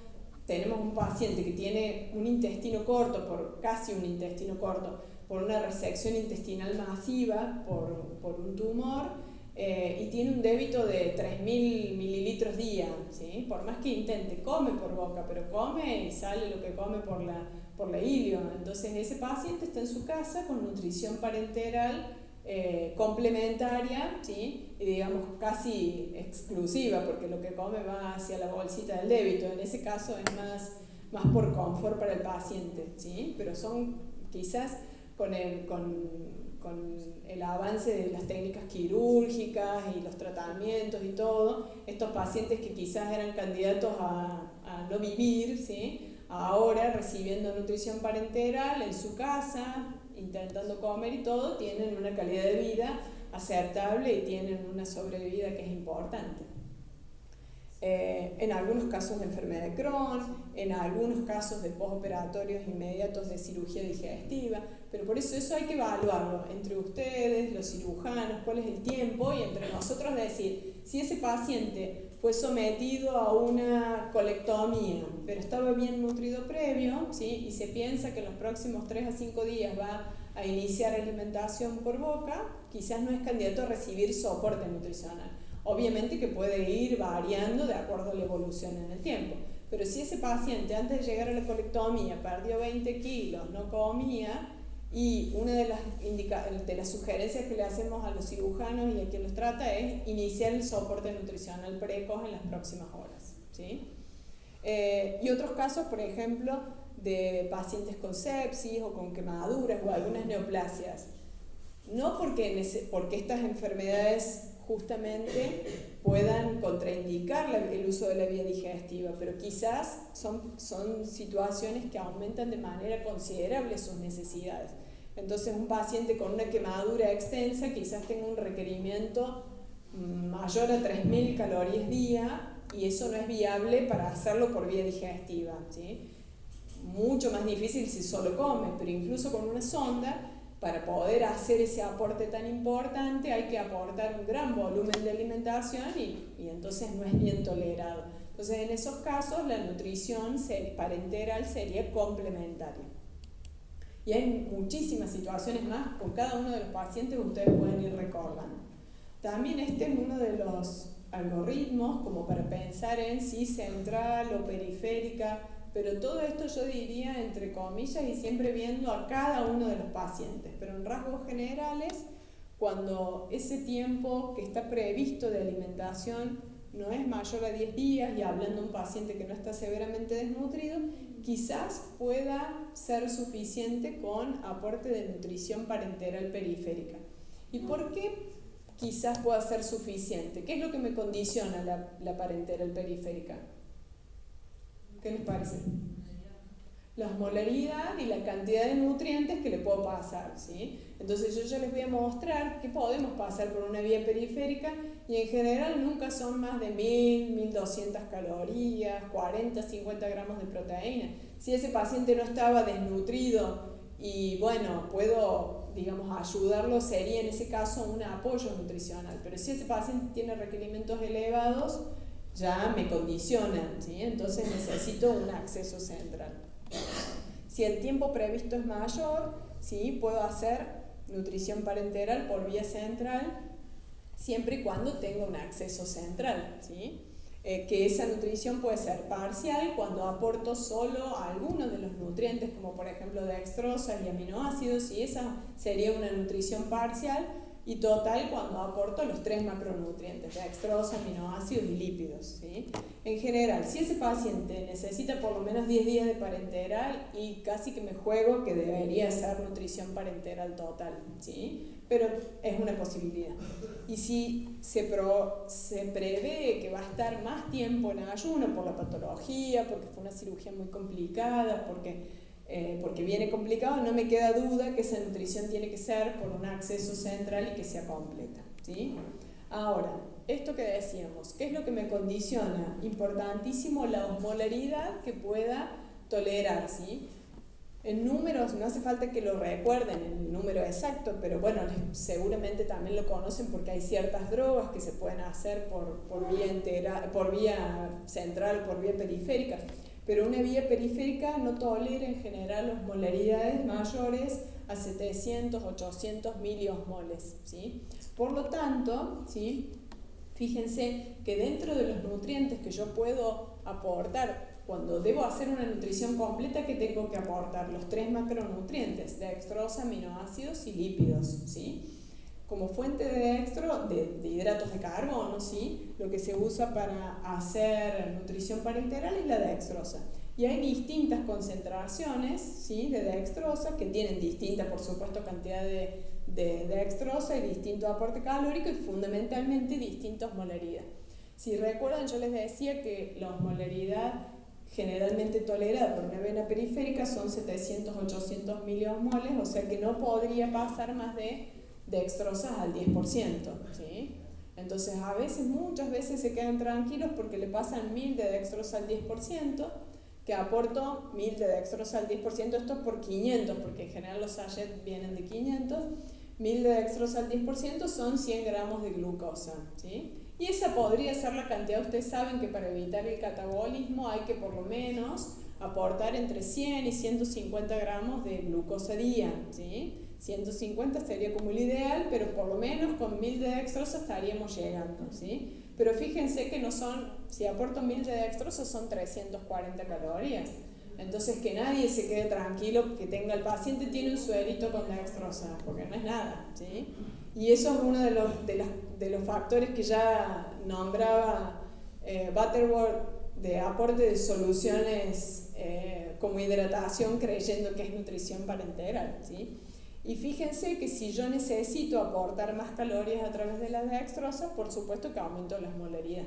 tenemos un paciente que tiene un intestino corto, casi un intestino corto, por una resección intestinal masiva, por un tumor, y tiene un débito de 3.000 mililitros día, ¿sí? Por más que intente, come por boca, pero come y sale lo que come la ilio. Entonces ese paciente está en su casa con nutrición parenteral complementaria, ¿sí? Y digamos casi exclusiva, porque lo que come va hacia la bolsita del débito. En ese caso es más por confort para el paciente, ¿sí? Pero son quizás con el avance de las técnicas quirúrgicas y los tratamientos y todo, estos pacientes que quizás eran candidatos a no vivir, ¿sí? Ahora recibiendo nutrición parenteral en su casa, intentando comer y todo, tienen una calidad de vida aceptable y tienen una sobrevida que es importante. En algunos casos de enfermedad de Crohn, en algunos casos de postoperatorios inmediatos de cirugía digestiva, pero por eso hay que evaluarlo entre ustedes, los cirujanos, cuál es el tiempo, y entre nosotros decir, si ese paciente fue sometido a una colectomía, pero estaba bien nutrido previo, ¿sí? Y se piensa que en los próximos 3 a 5 días va a iniciar alimentación por boca, quizás no es candidato a recibir soporte nutricional. Obviamente que puede ir variando de acuerdo a la evolución en el tiempo, pero si ese paciente antes de llegar a la colectomía perdió 20 kilos, no comía, y una de las sugerencias que le hacemos a los cirujanos y a quien los trata es iniciar el soporte nutricional precoz en las próximas horas, ¿sí? Y otros casos, por ejemplo, de pacientes con sepsis o con quemaduras o algunas neoplasias. No porque estas enfermedades justamente puedan contraindicar el uso de la vía digestiva, pero quizás son situaciones que aumentan de manera considerable sus necesidades. Entonces un paciente con una quemadura extensa quizás tenga un requerimiento mayor a 3.000 calorías día, y eso no es viable para hacerlo por vía digestiva, ¿sí? Mucho más difícil si solo come, pero incluso con una sonda, para poder hacer ese aporte tan importante hay que aportar un gran volumen de alimentación y entonces no es bien tolerado. Entonces en esos casos la nutrición parenteral sería complementaria. Y hay muchísimas situaciones más, con cada uno de los pacientes ustedes pueden ir recordando. También este es uno de los algoritmos como para pensar en si central o periférica, pero todo esto yo diría entre comillas y siempre viendo a cada uno de los pacientes, pero en rasgos generales, cuando ese tiempo que está previsto de alimentación no es mayor a 10 días, y hablando de un paciente que no está severamente desnutrido, quizás pueda ser suficiente con aporte de nutrición parenteral periférica. ¿Y por qué quizás pueda ser suficiente? ¿Qué es lo que me condiciona la parenteral periférica? ¿Qué les parece? La osmolaridad y la cantidad de nutrientes que le puedo pasar, ¿sí? Entonces yo ya les voy a mostrar que podemos pasar por una vía periférica y en general nunca son más de 1.000, 1.200 calorías, 40, 50 gramos de proteína. Si ese paciente no estaba desnutrido y bueno, puedo, digamos, ayudarlo, sería en ese caso un apoyo nutricional. Pero si ese paciente tiene requerimientos elevados, ya me condicionan, ¿sí? Entonces necesito un acceso central. Si el tiempo previsto es mayor, ¿sí? Puedo hacer nutrición parenteral por vía central siempre y cuando tenga un acceso central, ¿sí? Que esa nutrición puede ser parcial cuando aporto solo algunos de los nutrientes, como por ejemplo dextrosa y aminoácidos, y esa sería una nutrición parcial, y total cuando aporto los 3 macronutrientes, dextrosa, aminoácidos y lípidos, ¿sí? En general, si ese paciente necesita por lo menos 10 días de parenteral, y casi que me juego que debería ser nutrición parenteral total, ¿sí? Pero es una posibilidad. Y si se prevé que va a estar más tiempo en ayuno por la patología, porque fue una cirugía muy complicada, porque viene complicado, no me queda duda que esa nutrición tiene que ser por un acceso central y que sea completa, ¿sí? Ahora, esto que decíamos, ¿qué es lo que me condiciona? Importantísimo la osmolaridad que pueda tolerar, ¿sí? En números, no hace falta que lo recuerden el número exacto, pero bueno, seguramente también lo conocen porque hay ciertas drogas que se pueden hacer por vía central, por vía periférica. Pero una vía periférica no tolera en general osmolaridades mayores a 700, 800 miliosmoles, ¿sí? Por lo tanto, ¿sí? Fíjense que dentro de los nutrientes que yo puedo aportar cuando debo hacer una nutrición completa, que tengo que aportar los 3 macronutrientes: dextrosa, aminoácidos y lípidos, ¿sí? Como fuente de dextro, de hidratos de carbono, ¿sí? Lo que se usa para hacer nutrición parenteral es la dextrosa. Y hay distintas concentraciones, ¿sí?, de dextrosa, que tienen distinta, por supuesto, cantidad de dextrosa y distinto aporte calórico, y fundamentalmente distintas molaridad. Si recuerdan, yo les decía que la molaridad generalmente tolerada por una vena periférica son 700-800 miliosmoles, o sea que no podría pasar más de dextrosas al 10%, ¿sí? Entonces muchas veces se quedan tranquilos porque le pasan 1000 de dextrosa al 10%, que aporto 1000 de dextrosa al 10%, esto es por 500, porque en general los sachets vienen de 500, 1000 de dextrosa al 10% son 100 gramos de glucosa, ¿sí? Y esa podría ser la cantidad. Ustedes saben que para evitar el catabolismo hay que por lo menos aportar entre 100 y 150 gramos de glucosa día, ¿sí? 150 sería como el ideal, pero por lo menos con 1000 de dextrosa estaríamos llegando, ¿sí? Pero fíjense que no son, si aporto 1000 de dextrosa son 340 calorías. Entonces que nadie se quede tranquilo que tenga el paciente tiene un suerito con dextrosa, porque no es nada, ¿sí? Y eso es uno de los factores que ya nombraba Butterworth, de aporte de soluciones como hidratación, creyendo que es nutrición parenteral, ¿sí? Y fíjense que si yo necesito aportar más calorías a través de la dextrosa, por supuesto que aumento la molaridad.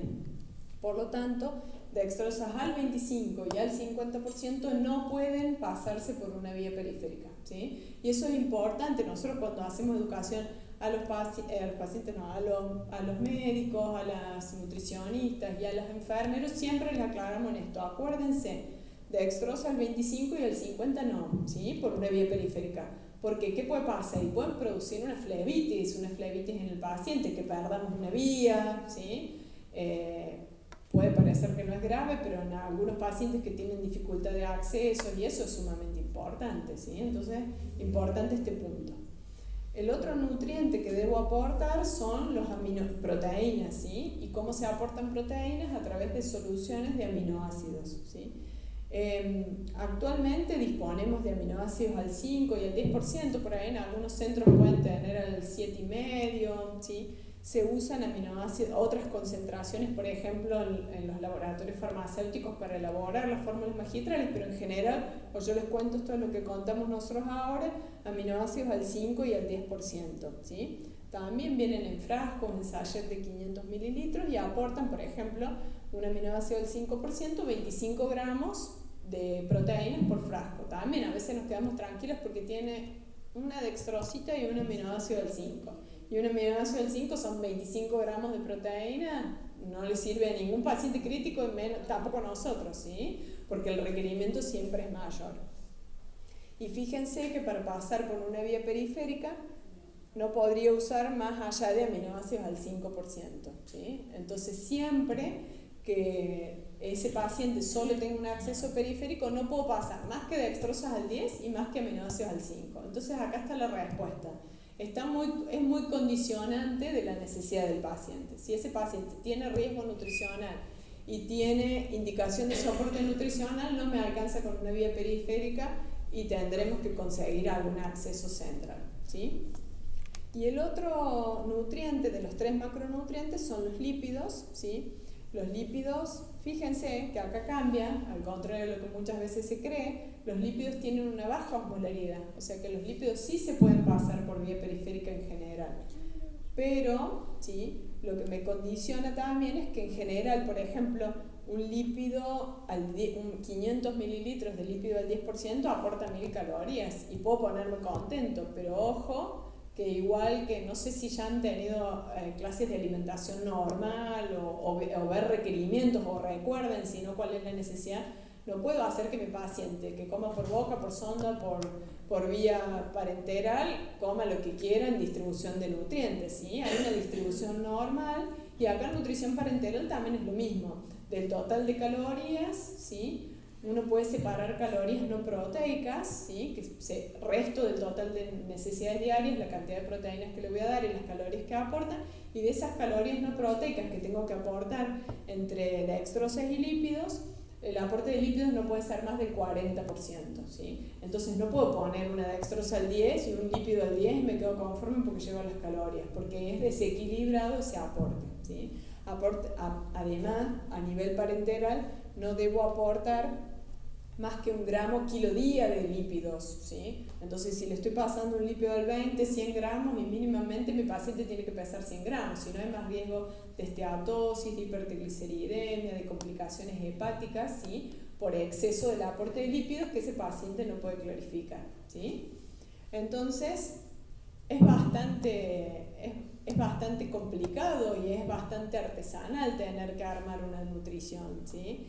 Por lo tanto, dextrosas al 25 y al 50% no pueden pasarse por una vía periférica, ¿sí? Y eso es importante. Nosotros cuando hacemos educación a los pacientes, no, a los médicos, a las nutricionistas y a los enfermeros, siempre les aclaramos en esto. Acuérdense, dextrosa al 25 y al 50 no, ¿sí? Por una vía periférica. Porque ¿qué puede pasar? Y pueden producir una flebitis en el paciente, que perdamos una vía, ¿sí? Puede parecer que no es grave, pero en algunos pacientes que tienen dificultad de acceso y eso es sumamente importante, ¿sí? Entonces, importante este punto. El otro nutriente que debo aportar son los proteínas, ¿sí? ¿Y cómo se aportan proteínas? A través de soluciones de aminoácidos, ¿sí? Actualmente disponemos de aminoácidos al 5 y al 10%, por ahí en algunos centros pueden tener al 7,5%, ¿sí? Se usan aminoácidos, otras concentraciones, por ejemplo, en los laboratorios farmacéuticos para elaborar las fórmulas magistrales, pero en general, o yo les cuento, esto es lo que contamos nosotros ahora, aminoácidos al 5 y al 10%, ¿sí? También vienen en frascos, en sachets de 500 mililitros y aportan, por ejemplo, un aminoácido del 5%, 25 gramos de proteínas por frasco. También a veces nos quedamos tranquilos porque tiene una dextrosita y un aminoácido del 5. Y un aminoácido del 5 son 25 gramos de proteína, no le sirve a ningún paciente crítico y menos, tampoco a nosotros, ¿sí? Porque el requerimiento siempre es mayor. Y fíjense que para pasar por una vía periférica no podría usar más allá de aminoácidos al 5%, ¿sí? Entonces siempre que ese paciente solo tenga un acceso periférico, no puedo pasar más que dextrosas al 10 y más que aminoácidos al 5. Entonces acá está la respuesta. Es muy condicionante de la necesidad del paciente. Si ese paciente tiene riesgo nutricional y tiene indicación de soporte nutricional, no me alcanza con una vía periférica y tendremos que conseguir algún acceso central, ¿sí? Y el otro nutriente de los 3 macronutrientes son los lípidos, ¿sí? Los lípidos, fíjense que acá cambia, al contrario de lo que muchas veces se cree, los lípidos tienen una baja osmolaridad, o sea que los lípidos sí se pueden pasar por vía periférica en general. Pero, ¿sí?, lo que me condiciona también es que en general, por ejemplo, un lípido, 500 mililitros de lípido al 10% aporta 1000 calorías y puedo ponerme contento, pero ojo, que igual que no sé si ya han tenido clases de alimentación normal o ver requerimientos o recuerden si no cuál es la necesidad, no puedo hacer que mi paciente que coma por boca, por sonda, por vía parenteral, coma lo que quiera en distribución de nutrientes, ¿sí? Hay una distribución normal y acá en nutrición parenteral también es lo mismo, del total de calorías, ¿sí? Uno puede separar calorías no proteicas, ¿sí?, que es resto del total de necesidades diarias, la cantidad de proteínas que le voy a dar y las calorías que aportan, y de esas calorías no proteicas que tengo que aportar entre dextrosas y lípidos, el aporte de lípidos no puede ser más del 40%, ¿sí? Entonces no puedo poner una dextrosa al 10 y un lípido al 10 y me quedo conforme porque llevo las calorías, porque es desequilibrado ese aporte, ¿sí? Además, a nivel parenteral, no debo aportar más que 1 gramo kilo día de lípidos, ¿sí? Entonces, si le estoy pasando un lípido al 20, 100 gramos, y mínimamente mi paciente tiene que pesar 100 gramos, si no hay más riesgo de esteatosis, de hipertrigliceridemia, de complicaciones hepáticas, ¿sí? Por exceso del aporte de lípidos que ese paciente no puede clarificar, ¿sí? Entonces, es bastante complicado y es bastante artesanal tener que armar una nutrición, ¿sí?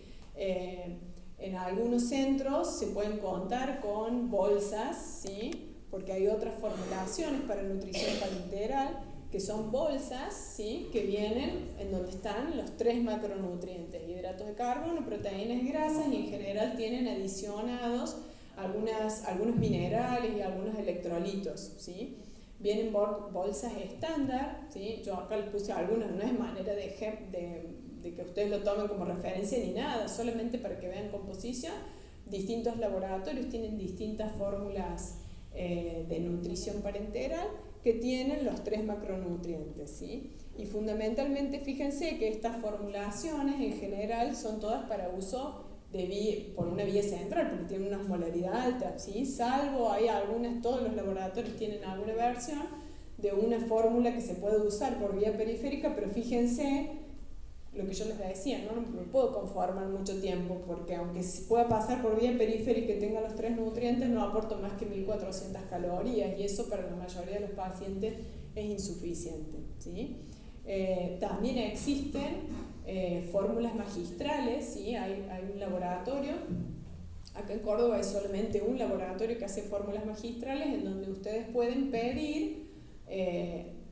En algunos centros se pueden contar con bolsas, ¿sí? Porque hay otras formulaciones para nutrición parenteral que son bolsas, ¿sí? Que vienen en donde están los 3 macronutrientes, hidratos de carbono, proteínas y grasas, y en general tienen adicionados algunos minerales y algunos electrolitos, ¿sí? Vienen bolsas estándar, ¿sí? Yo acá les puse algunas, no es manera de que ustedes lo tomen como referencia ni nada, solamente para que vean composición. Distintos laboratorios tienen distintas fórmulas de nutrición parenteral que tienen los 3 macronutrientes, ¿sí? Y fundamentalmente fíjense que estas formulaciones en general son todas para uso por una vía central, porque tienen una osmolaridad alta, ¿sí? Salvo hay algunas, todos los laboratorios tienen alguna versión de una fórmula que se puede usar por vía periférica, pero fíjense lo que yo les decía, no me puedo conformar mucho tiempo, porque aunque pueda pasar por vía periférica y tenga los 3 nutrientes, no aporto más que 1400 calorías, y eso para la mayoría de los pacientes es insuficiente, ¿sí? También existen fórmulas magistrales, ¿sí? Hay un laboratorio, acá en Córdoba hay solamente un laboratorio que hace fórmulas magistrales, en donde ustedes pueden pedir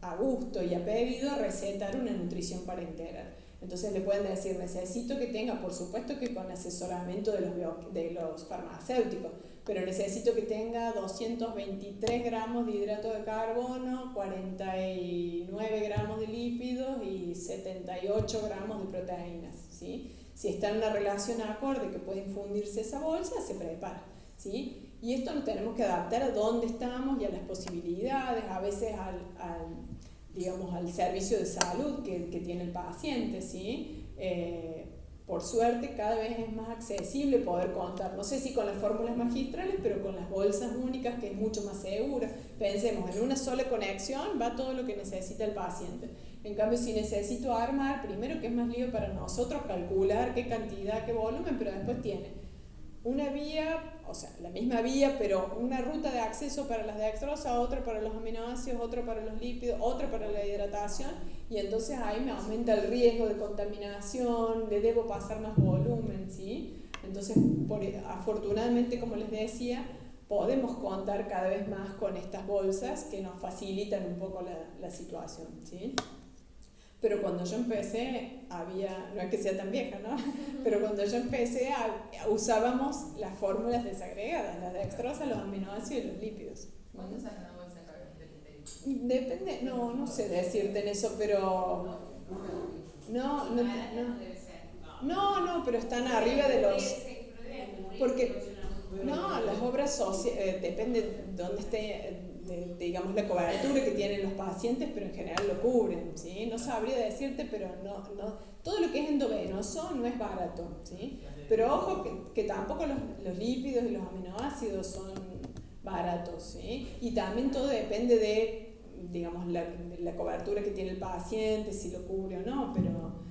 a gusto y a pedido recetar una nutrición parenteral. Entonces le pueden decir, necesito que tenga, por supuesto que con asesoramiento de los farmacéuticos, pero necesito que tenga 223 gramos de hidrato de carbono, 49 gramos de lípidos y 78 gramos de proteínas, ¿sí? Si está en una relación acorde que puede infundirse esa bolsa, se prepara, ¿sí? Y esto lo tenemos que adaptar a dónde estamos y a las posibilidades, a veces al servicio de salud que tiene el paciente, ¿sí? Por suerte cada vez es más accesible poder contar, no sé si con las fórmulas magistrales, pero con las bolsas únicas, que es mucho más segura. Pensemos, en una sola conexión va todo lo que necesita el paciente. En cambio, si necesito armar, primero que es más lío para nosotros calcular qué cantidad, qué volumen, pero después tiene una vía, o sea, la misma vía, pero una ruta de acceso para las dextrosas, otra para los aminoácidos, otra para los lípidos, otra para la hidratación, y entonces ahí me aumenta el riesgo de contaminación, le debo pasar más volumen, ¿sí? Entonces, afortunadamente, como les decía, podemos contar cada vez más con estas bolsas que nos facilitan un poco la situación, ¿sí? Pero cuando yo empecé, no es que sea tan vieja, ¿no? Pero cuando yo empecé, usábamos las fórmulas desagregadas, las dextrosas, los aminoácidos y los lípidos. ¿Cuánto sale una bolsa de Depende, no sé decirte en eso, pero... No, pero están arriba de los... Porque, las obras sociales, depende de dónde esté... digamos, la cobertura que tienen los pacientes, pero en general lo cubren, ¿sí? No sabría decirte, pero no, todo lo que es endovenoso no es barato, ¿sí? Pero ojo que tampoco los lípidos y los aminoácidos son baratos, ¿sí? Y también todo depende de, digamos, la cobertura que tiene el paciente, si lo cubre o no, pero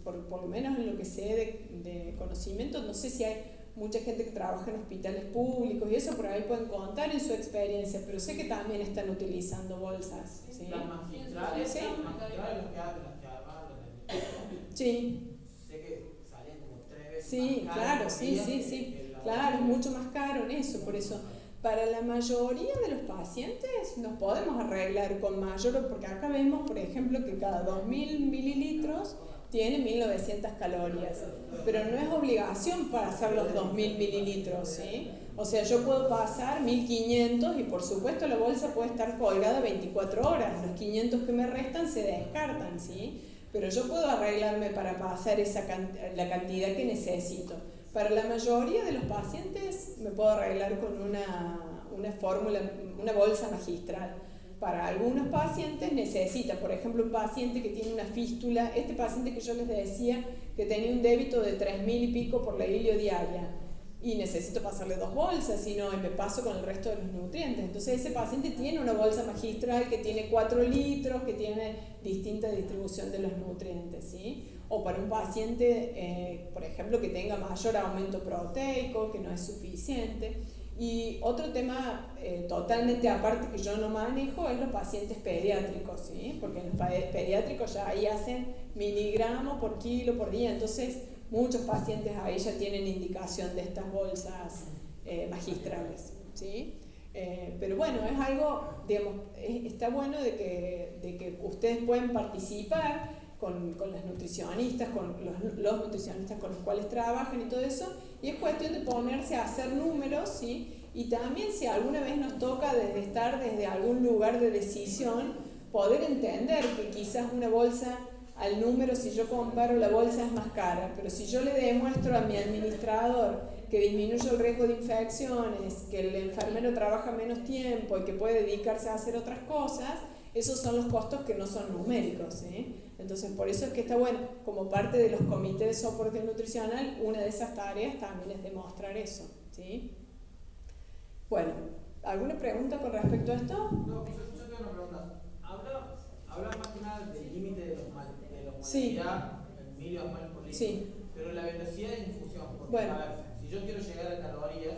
por lo menos en lo que sé de conocimiento, no sé si hay mucha gente que trabaja en hospitales públicos y eso, por ahí pueden contar en su experiencia, pero sé que también están utilizando bolsas, ¿sí? Las magistrales, ¿Sí? las magistrales, las que armaban Sí. sé que salen como 3 veces Sí, más claro, caro sí, claro, es mucho más caro en eso, por eso para la mayoría de los pacientes nos podemos arreglar con mayor, porque acá vemos, por ejemplo, que cada 2000 mililitros tiene 1900 calorías, pero no es obligación pasar los 2000 mililitros, ¿sí? O sea, yo puedo pasar 1500 y por supuesto la bolsa puede estar colgada 24 horas, los 500 que me restan se descartan, ¿sí? pero yo puedo arreglarme para pasar la cantidad que necesito. Para la mayoría de los pacientes me puedo arreglar con una fórmula, una bolsa magistral. Para algunos pacientes necesita, por ejemplo, un paciente que tiene una fístula, este paciente que yo les decía que tenía un débito de 3.000 y pico por la hilio diaria, y necesito pasarle 2 bolsas, y no, y me paso con el resto de los nutrientes. Entonces ese paciente tiene una bolsa magistral que tiene 4 litros, que tiene distinta distribución de los nutrientes, ¿sí? O para un paciente, por ejemplo, que tenga mayor aumento proteico, que no es suficiente. Y otro tema totalmente aparte que yo no manejo es los pacientes pediátricos, ¿sí? Porque los pediátricos ya ahí hacen miligramos por kilo por día, entonces muchos pacientes ahí ya tienen indicación de estas bolsas magistrales, ¿sí? Pero bueno, es algo, digamos, está bueno de que ustedes pueden participar con las nutricionistas, con los nutricionistas con los cuales trabajan y todo eso, y es cuestión de ponerse a hacer números, ¿sí? Y también si alguna vez nos toca estar desde algún lugar de decisión, poder entender que quizás una bolsa al número, si yo comparo, la bolsa es más cara, pero si yo le demuestro a mi administrador que disminuye el riesgo de infecciones, que el enfermero trabaja menos tiempo y que puede dedicarse a hacer otras cosas, esos son los costos que no son numéricos, ¿sí? Entonces, por eso es que está bueno, como parte de los comités de soporte nutricional, una de esas tareas también es demostrar eso, ¿sí? Bueno, ¿alguna pregunta con respecto a esto? No, yo tengo una pregunta. Habla más que nada del límite de los molecular, sí, en miliosmoles por litro, sí, pero la velocidad de infusión, porque bueno, a ver, si yo quiero llegar a calorías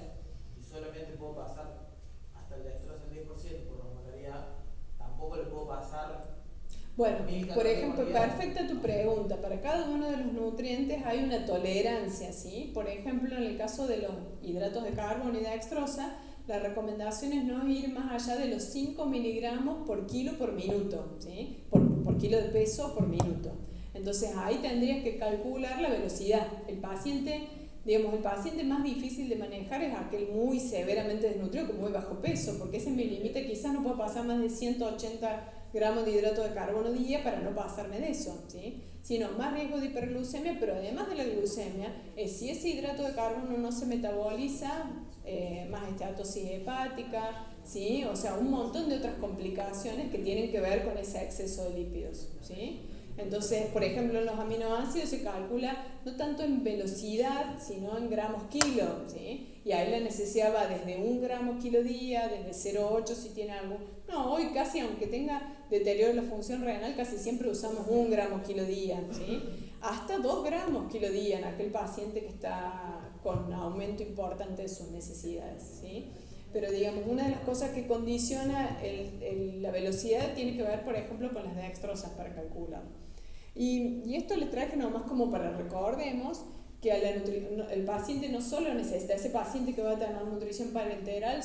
y solamente puedo pasar hasta el dextrosa al 10% por osmolaridad, tampoco le puedo pasar. Bueno, por ejemplo, perfecta tu pregunta. Para cada uno de los nutrientes hay una tolerancia, ¿sí? Por ejemplo, en el caso de los hidratos de carbono y dextrosa, la recomendación es no ir más allá de los 5 miligramos por kilo por minuto, ¿sí? Por kilo de peso por minuto. Entonces ahí tendrías que calcular la velocidad. El paciente más difícil de manejar es aquel muy severamente desnutrido con muy bajo peso, porque ese es mi límite, quizás no puedo pasar más de 180 gramos de hidrato de carbono día para no pasarme de eso, ¿sí? Sino más riesgo de hiperglucemia, pero además de la glucemia, si ese hidrato de carbono no se metaboliza, más esteatosis hepática, ¿sí? O sea, un montón de otras complicaciones que tienen que ver con ese exceso de lípidos, ¿sí? Entonces, por ejemplo, en los aminoácidos se calcula no tanto en velocidad, sino en gramos kilo, ¿sí? Y ahí la necesidad va desde 1 gramo kilo día, desde 0,8 si tiene algo. No, hoy casi, aunque tenga deterioro de la función renal, casi siempre usamos 1 gramo kilo día, ¿sí? Hasta 2 gramos kilo día en aquel paciente que está con aumento importante de sus necesidades, ¿sí? Pero digamos, una de las cosas que condiciona la velocidad tiene que ver, por ejemplo, con las dextrosas para calcular. Y esto les traje nomás como para recordemos que el paciente no solo necesita, ese paciente que va a tener nutrición parenteral,